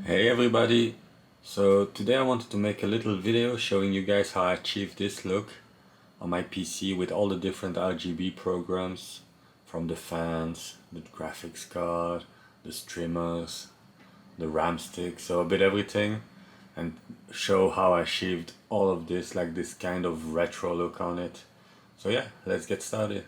Hey everybody! So today I wanted to make a little video showing you guys how I achieved this look on my PC with all the different RGB programs, from the fans, the graphics card, the streamers, the RAM stick, so a bit everything, and show how I achieved all of this, like this kind of retro look on it. So yeah, let's get started.